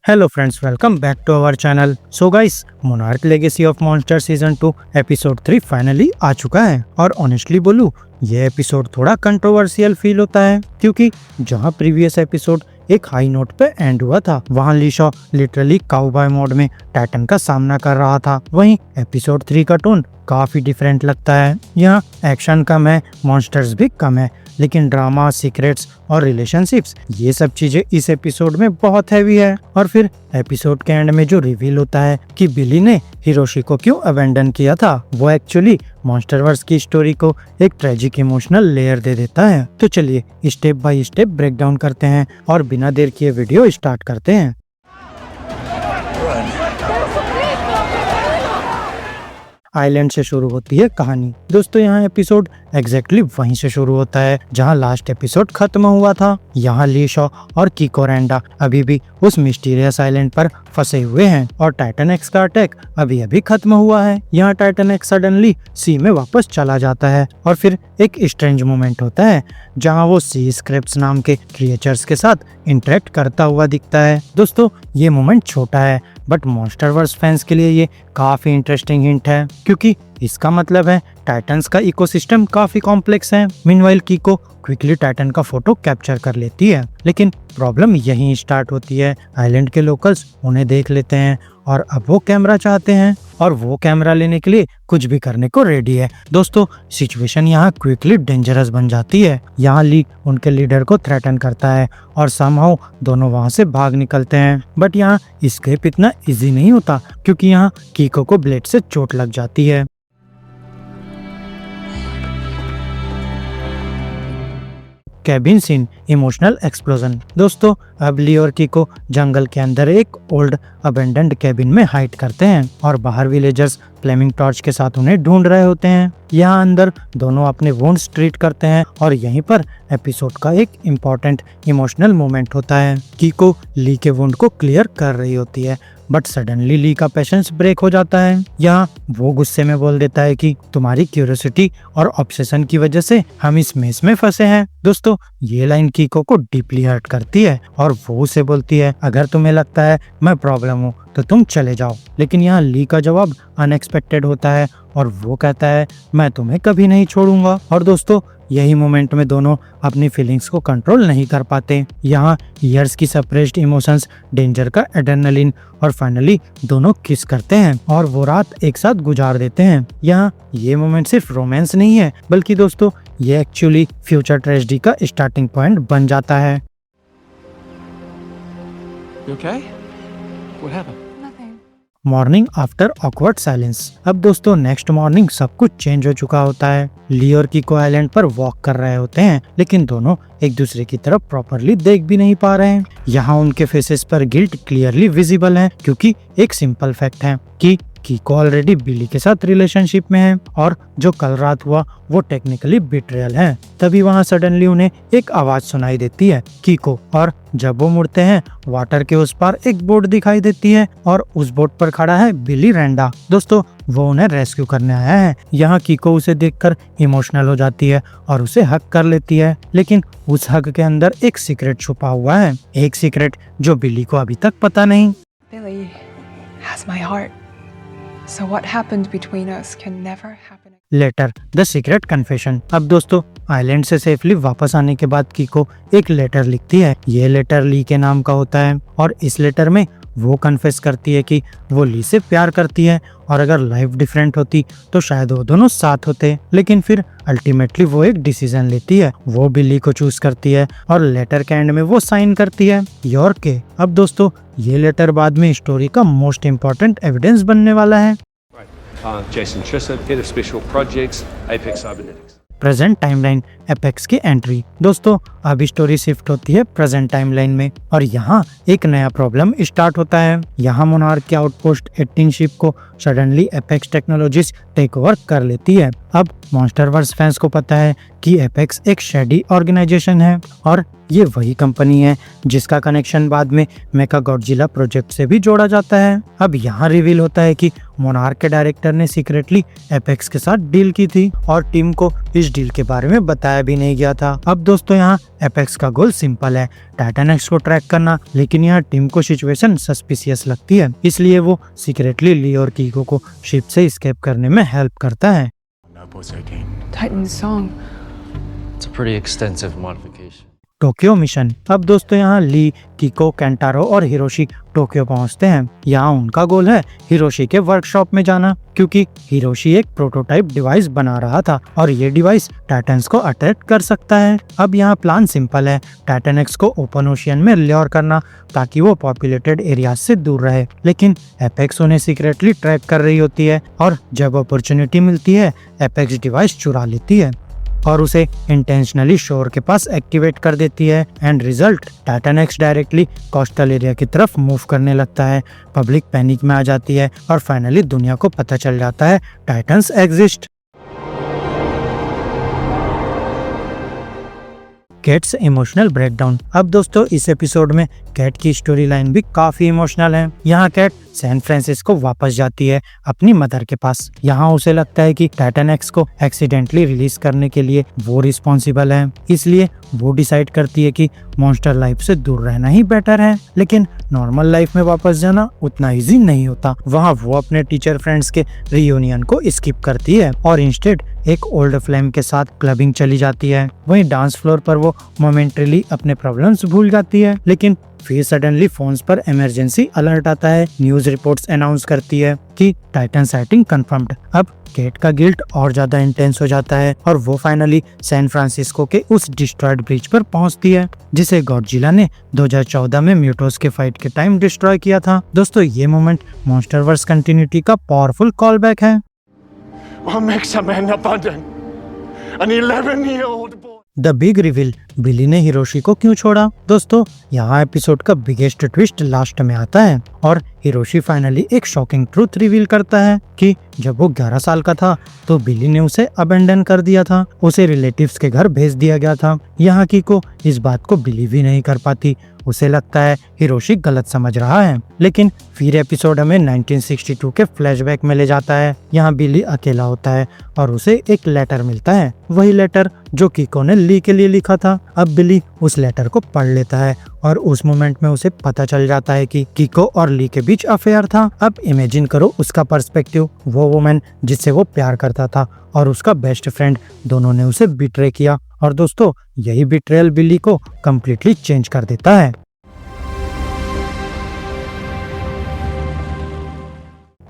Hello friends, welcome back to our channel. So guys, monarch legacy of monster season 2 episode 3 finally आ चुका है। और honestly बोलूं, ये एपिसोड थोड़ा कंट्रोवर्शियल फील होता है, क्योंकि जहां प्रीवियस एपिसोड एक हाई नोट पे एंड हुआ था, वहां ली शॉ लिटरली काउबॉय मोड में टाइटन का सामना कर रहा था। वहीं एपिसोड 3 का टोन काफी डिफरेंट लगता है। यहाँ एक्शन कम है, मॉन्स्टर्स भी कम है, लेकिन ड्रामा, सीक्रेट्स और रिलेशनशिप्स, ये सब चीजें इस एपिसोड में बहुत हैवी है। और फिर एपिसोड के एंड में जो रिवील होता है कि बिली ने हिरोशी को क्यों अबेंडन किया था, वो एक्चुअली मॉन्स्टरवर्स की स्टोरी को एक ट्रेजिक इमोशनल लेयर दे देता है। तो चलिए step by step break down करते हैं और बिना देर किए वीडियो स्टार्ट करते हैं। आइलैंड से शुरू होती है कहानी। दोस्तों, यहाँ एपिसोड एग्जैक्टली वहीं से शुरू होता है जहाँ लास्ट एपिसोड खत्म हुआ था। यहाँ ली शॉ और कीको रैंडा अभी भी उस मिस्टीरियस आइलैंड पर फंसे हुए हैं और टाइटन एक्स का अटैक अभी अभी खत्म हुआ है। यहाँ टाइटन एक्स सडनली सी में वापस चला जाता है और फिर एक स्ट्रेंज मोमेंट होता है जहाँ वो सी स्क्रिप्ट्स नाम के क्रिएचर्स के साथ इंटरेक्ट करता हुआ दिखता है। दोस्तों, ये मोमेंट छोटा है, बट मॉन्स्टरवर्स फैंस के लिए ये काफी इंटरेस्टिंग हिंट है, क्योंकि इसका मतलब है टाइटन्स का इकोसिस्टम काफी कॉम्प्लेक्स है। मीनवाइल कीको क्विकली टाइटन का फोटो कैप्चर कर लेती है, लेकिन प्रॉब्लम यहीं स्टार्ट होती है। आइलैंड के लोकल्स उन्हें देख लेते हैं और अब वो कैमरा चाहते हैं और वो कैमरा लेने के लिए कुछ भी करने को रेडी है। दोस्तों, सिचुएशन यहाँ क्विकली डेंजरस बन जाती है। यहाँ ली उनके लीडर को थ्रेटन करता है और समहाउ दोनों वहाँ से भाग निकलते हैं। बट यहाँ एस्केप इतना इजी नहीं होता, क्योंकि यहाँ कीको को ब्लेड से चोट लग जाती है। Cabin scene, emotional explosion. दोस्तों, अब ली और कीको जंगल के अंदर एक ओल्ड अबेंडेंड कैबिन में हाइड करते हैं और बाहर विलेजर्स फ्लेमिंग टॉर्च के साथ उन्हें ढूंढ रहे होते हैं। यहाँ अंदर दोनों अपने वुंड्स ट्रीट करते हैं और यहीं पर एपिसोड का एक इम्पोर्टेंट इमोशनल मोमेंट होता है। कीको ली के वुंड को क्लियर कर रही होती है, बट सडनली ली का पेशेंस ब्रेक हो जाता है। यहाँ वो गुस्से में बोल देता है कि तुम्हारी क्यूरियोसिटी और ऑब्सेशन की वजह से हम इस मेस में फंसे हैं। दोस्तों, ये लाइन कीको को डीपली हर्ट करती है और वो उसे बोलती है, अगर तुम्हें लगता है मैं प्रॉब्लम हूँ तो तुम चले जाओ। लेकिन यहाँ ली का जवाब अनएक्सपेक्टेड होता है और वो कहता है, मैं तुम्हें कभी नहीं छोड़ूंगा। और दोस्तों, यही मोमेंट में दोनों अपनी फीलिंग्स को कंट्रोल नहीं कर पाते। यहाँ ईयर्स की सप्रेस्ड इमोशंस, डेंजर का एड्रेनलिन और फाइनली दोनों किस करते हैं और वो रात एक साथ गुजार देते हैं। यहाँ ये मोमेंट सिर्फ रोमांस नहीं है, बल्कि दोस्तों ये एक्चुअली फ्यूचर ट्रेजेडी का स्टार्टिंग पॉइंट बन जाता है। Morning after awkward silence. अब दोस्तों, नेक्स्ट मॉर्निंग सब कुछ चेंज हो चुका होता है। ली और कीको आइलैंड पर वॉक कर रहे होते हैं, लेकिन दोनों एक दूसरे की तरफ प्रॉपरली देख भी नहीं पा रहे हैं। यहाँ उनके फेसेस पर गिल्ट क्लियरली विजिबल है, क्योंकि एक सिंपल फैक्ट है कि कीको ऑलरेडी बिली के साथ रिलेशनशिप में है और जो कल रात हुआ वो टेक्निकली बिट्रेयल है। तभी वहाँ सडनली उन्हें एक आवाज सुनाई देती है, कीको, और जब वो मुड़ते हैं वाटर के उस पार एक बोट दिखाई देती है और उस बोट पर खड़ा है बिली रैंडा। दोस्तों, वो उन्हें रेस्क्यू करने आया है। यहाँ कीको उसे देखकर इमोशनल हो जाती है और उसे हग कर लेती है, लेकिन उस हग के अंदर एक सीक्रेट छुपा हुआ है, एक सीक्रेट जो बिली को अभी तक पता नहीं। Billy has my heart. So what happened between us can never happen. Letter, the secret confession. अब दोस्तों, आइलैंड से सेफली वापस आने के बाद कीको एक लेटर लिखती है। ये लेटर ली के नाम का होता है और इस लेटर में वो कन्फेस करती है कि वो ली से प्यार करती है और अगर लाइफ डिफरेंट होती तो शायद वो दोनों साथ होते। लेकिन फिर अल्टीमेटली वो एक डिसीजन लेती है, वो बिली को चूज करती है और लेटर के एंड में वो साइन करती है, योर के। अब दोस्तों, ये लेटर बाद में स्टोरी का मोस्ट इम्पोर्टेंट एविडेंस बनने वाला है। Jason Trissett, Head of Special Projects, Apex Cybernetics. Present timeline, apex की एंट्री। दोस्तों, अब स्टोरी शिफ्ट होती है प्रेजेंट टाइमलाइन में और यहाँ एक नया प्रॉब्लम स्टार्ट होता है। यहाँ मोनार्क के आउटपोस्ट 18 शिप को suddenly Apex technologies take over कर लेती है। अब मॉन्स्टरवर्स फैंस को पता है कि एपेक्स एक शेडी ऑर्गेनाइजेशन है और ये वही कंपनी है जिसका कनेक्शन बाद में मेका गॉडजिला प्रोजेक्ट से भी जोड़ा जाता है। अब यहाँ रिवील होता है कि मोनार्क के डायरेक्टर ने सीक्रेटली एपेक्स के साथ डील की थी और टीम को इस डील के बारे में बताया भी नहीं गया था। अब दोस्तों यहाँ एपेक्स का गोल सिंपल है, टाइटन एक्स को ट्रैक करना, लेकिन यहाँ टीम को सिचुएशन सस्पिशियस लगती है, इसलिए वो सीक्रेटली ली और कीको को शिप से एस्केप करने में हेल्प करता है। Titan's song. It's a pretty extensive modification. Tokyo mission. अब दोस्तों यहाँ ली, कीको, केंटारो और हिरोशी टोक्यो पहुँचते हैं। यहाँ उनका गोल है हिरोशी के वर्कशॉप में जाना, क्योंकि हिरोशी एक प्रोटोटाइप डिवाइस बना रहा था और ये डिवाइस टाइटन्स को अटैक कर सकता है। अब यहाँ प्लान सिंपल है, टाइटन एक्स को ओपन ओशियन में ल्योर करना ताकि वो पॉपुलेटेड एरियाज से दूर रहे, लेकिन एपेक्स उन्हें सीक्रेटली ट्रैक कर रही होती है और जब अपॉर्चुनिटी मिलती है एपेक्स डिवाइस चुरा लेती है और उसे इंटेंशनली शोर के पास एक्टिवेट कर देती है। And result, Titan x directly coastal area की तरफ मूव करने लगता है। पब्लिक पैनिक में आ जाती है और फाइनली दुनिया को पता चल जाता है titans exist. Cats emotional breakdown. अब दोस्तों इस एपिसोड में कैट की स्टोरी लाइन भी काफी इमोशनल है। यहाँ कैट सैन फ्रांसिस्को वापस जाती है अपनी मदर के पास। यहाँ उसे लगता है कि टाइटन एक्स को एक्सीडेंटली रिलीज करने के लिए वो रिस्पॉन्सिबल है, इसलिए वो डिसाइड करती है कि मॉन्स्टर लाइफ से दूर रहना ही बेटर है। लेकिन नॉर्मल लाइफ में वापस जाना उतना इजी नहीं होता। वहाँ वो अपने टीचर फ्रेंड्स के रियूनियन को स्किप करती है और इंस्टेड एक ओल्ड फ्लेम के साथ क्लबिंग चली जाती है। वहीं डांस फ्लोर पर वो मोमेंटरीली अपने प्रॉब्लम्स भूल जाती है, लेकिन फिर सडनली फोन्स पर इमरजेंसी अलर्ट आता है। न्यूज रिपोर्ट्स अनाउंस करती है कि टाइटन साइटिंग कंफर्म्ड। अब केट का गिल्ट और ज्यादा इंटेंस हो जाता है और वो फाइनली सैन फ्रांसिस्को के उस डिस्ट्रॉयड ब्रिज पर पहुंचती है जिसे गॉडजिला ने 2014 में म्यूटोस के फाइट के टाइम डिस्ट्रॉय किया था। दोस्तों ये मोमेंट मॉन्स्टरवर्स कंटिन्यूटी का पावरफुल कॉल बैक है। What makes a man abandon an 11-year-old boy? The big reveal, Billy ने हिरोशी को क्यों छोड़ा। दोस्तों यहाँ एपिसोड का बिगेस्ट ट्विस्ट लास्ट में आता है और हिरोशी फाइनली एक शॉकिंग ट्रूथ रिवील करता है कि जब वो 11 साल का था तो बिली ने उसे अबेंडन कर दिया था, उसे रिलेटिव्स के घर भेज दिया गया था। यहाँ कीको इस बात को बिलीव ही नहीं कर पाती, उसे लगता है हिरोशी गलत समझ रहा है। लेकिन फिर एपिसोड हमें 1962 के फ्लैशबैक में ले जाता है। यहाँ बिली अकेला होता है और उसे एक लेटर मिलता है, वही लेटर जो कीको ने ली के लिए लिखा था। अब बिली उस लेटर को पढ़ लेता है और उस मोमेंट में उसे पता चल जाता है कि कीको और ली के बीच अफेयर था। अब इमेजिन करो उसका पर्सपेक्टिव, वो वुमेन जिससे वो प्यार करता था और उसका बेस्ट फ्रेंड, दोनों ने उसे बिट्रे किया। और दोस्तों यही बिट्रेयल बिली को कम्प्लीटली चेंज कर देता है।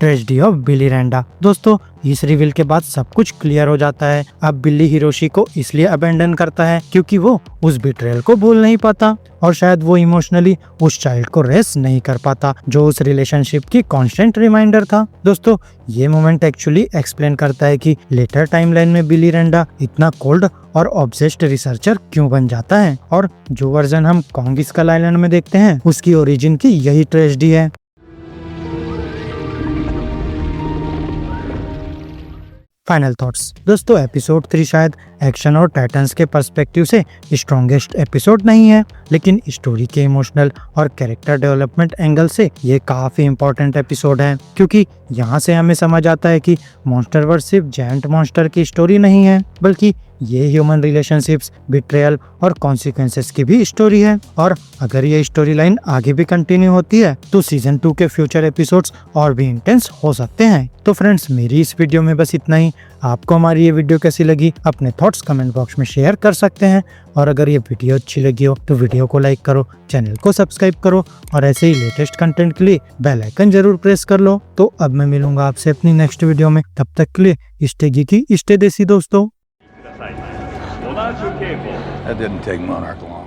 ट्रेजेडी ऑफ बिली रैंडा। दोस्तों इस रिवील के बाद सब कुछ क्लियर हो जाता है। अब बिली हिरोशी को इसलिए अबेंडन करता है क्योंकि वो उस बिट्रेयल को भूल नहीं पाता और शायद वो इमोशनली उस चाइल्ड को रेस नहीं कर पाता जो उस रिलेशनशिप की कांस्टेंट रिमाइंडर था। दोस्तों ये मोमेंट एक्चुअली एक्सप्लेन करता है कि लेटर टाइमलाइन में बिली रैंडा इतना कोल्ड और ऑब्सेस्ड रिसर्चर क्यों बन जाता है और जो वर्जन हम कॉन्ग स्कल आइलैंड में देखते हैं उसकी ओरिजिन की यही ट्रेजेडी है। Final thoughts. दोस्तों एपिसोड 3 शायद एक्शन और टाइटन्स के पर्सपेक्टिव से स्ट्रॉन्गेस्ट एपिसोड नहीं है, लेकिन स्टोरी के इमोशनल और कैरेक्टर डेवलपमेंट एंगल से ये काफी इंपॉर्टेंट एपिसोड है, क्योंकि यहाँ से हमें समझ आता है कि मॉन्स्टरवर्स सिर्फ जायंट मॉन्स्टर की स्टोरी नहीं है, बल्कि ये ह्यूमन रिलेशनशिप्स, बिट्रेयल और कॉन्सिक्वेंसेस की भी स्टोरी है। और अगर ये स्टोरी लाइन आगे भी कंटिन्यू होती है तो सीजन 2 के फ्यूचर एपिसोड्स और भी इंटेंस हो सकते हैं। तो फ्रेंड्स मेरी इस वीडियो में बस इतना ही। आपको हमारी ये वीडियो कैसी लगी अपने थॉट्स कमेंट बॉक्स में शेयर कर सकते हैं और अगर ये वीडियो अच्छी लगी हो तो वीडियो को लाइक करो, चैनल को सब्सक्राइब करो और ऐसे ही लेटेस्ट कंटेंट के लिए बेल आइकन जरूर प्रेस कर लो। तो अब मैं मिलूंगा आपसे अपनी नेक्स्ट वीडियो में, तब तक के लिए स्टे गीकी, स्टे देसी दोस्तों। That didn't take Monarch long.